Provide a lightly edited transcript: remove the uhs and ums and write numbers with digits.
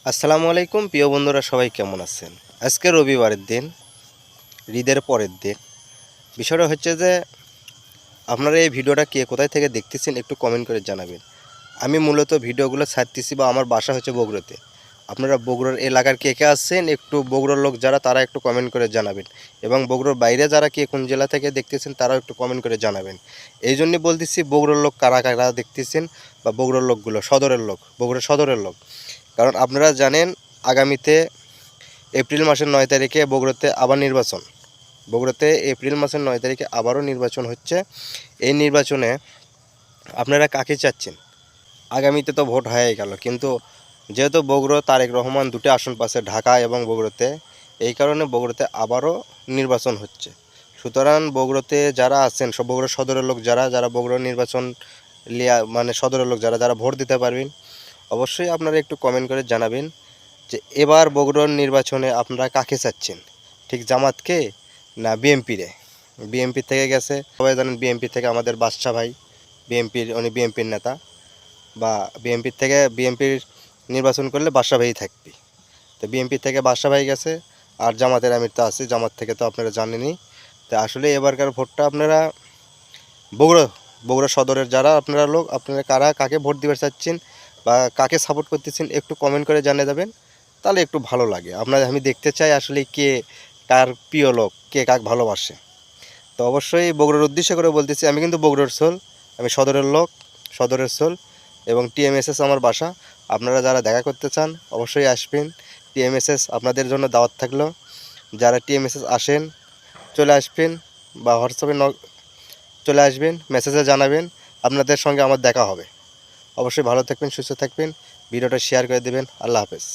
আসসালামু আলাইকুম প্রিয় বন্ধুরা, সবাই কেমন আছেন? আজকে রবিবারের দিন, ঈদের পরের দিন। বিষয়টা হচ্ছে যে আপনারা এই ভিডিওটা কে কোথায় থেকে দেখতেছেন একটু কমেন্ট করে জানাবেন। আমি মূলত ভিডিওগুলো ছাড়তেছি বা আমার বাসা হচ্ছে বগুড়াতে। আপনারা বগুড়ার এলাকার কে কে আসছেন একটু বগুড়ার লোক যারা তারা একটু কমেন্ট করে জানাবেন, এবং বগুড়ার বাইরে যারা কে কোন জেলা থেকে দেখতেছেন তারাও একটু কমেন্ট করে জানাবেন। এই জন্যই বলতেছি বগুড়ার লোক কারা কারা দেখতেছেন, বা বগুড়ার লোকগুলো সদরের লোক, বগুড়া সদরের লোক। কারণ আপনারা জানেন আগামীতে এপ্রিল মাসের 9 তারিখে বগুড়াতে আবার নির্বাচন। বগুড়াতে এপ্রিল মাসের 9 তারিখে আবারও নির্বাচন হচ্ছে। এই নির্বাচনে আপনারা কাকে চাচ্ছেন? আগামীতে তো ভোট হয়ে গেল, কিন্তু যেহেতু বগুড়া তারেক রহমান দুটো আসন পাচ্ছে, ঢাকা এবং বগুড়াতে, এই কারণে বগুড়াতে আবারও নির্বাচন হচ্ছে। সুতরাং বগুড়াতে যারা আছেন, সব বগুড়া সদরের লোক যারা যারা বগুড়া নির্বাচন মানে সদরের লোক যারা যারা ভোট দিতে পারবেন, অবশ্যই আপনারা একটু কমেন্ট করে জানাবেন যে এবার বগুড়ার নির্বাচনে আপনারা কাকে চাচ্ছেন, ঠিক জামাতকে না বিএমপিরে? বিএমপি থেকে গেছে, সবাই জানেন বিএমপি থেকে আমাদের বাদশা ভাই, উনি বিএমপির নেতা, বা বিএমপির নির্বাচন করলে বাদশা ভাই থাকবে। তো বিএমপি থেকে বাদশা ভাই গেছে, আর জামাতের আমির তো আছে, জামাত থেকে তো আপনারা জানেনই। তো আসলে এবারকার ভোটটা আপনারা বগুড়া বগুড়া সদরের যারা আপনারা লোক, আপনারা কারা কাকে ভোট দিতে চাচ্ছেন বা কাকে সাপোর্ট করতেছেন একটু কমেন্ট করে জানিয়ে দেবেন, তাহলে একটু ভালো লাগে। আমি দেখতে চাই আসলে কে কার প্রিয় লোক, কে কাক ভালোবাসে। তো অবশ্যই বগুড়ার উদ্দেশ্য করে বলতেছি, আমি কিন্তু বগুড়ার সোল, আমি সদরের লোক, সদরের সোল, এবং টিএমএসএস আমার বাসা। আপনারা যারা দেখা করতে চান অবশ্যই আসবেন। টিএমএসএস আপনাদের জন্য দাওয়াত থাকলো। যারা টিএমএসএস আসেন চলে আসবেন, বা হোয়াটসঅ্যাপে চলে আসবেন, মেসেজে জানাবেন, আপনাদের সঙ্গে আমার দেখা হবে। অবশ্যই ভালো থাকবেন, সুস্থ থাকবেন, ভিডিওটা শেয়ার করে দেবেন। আল্লাহ হাফেজ।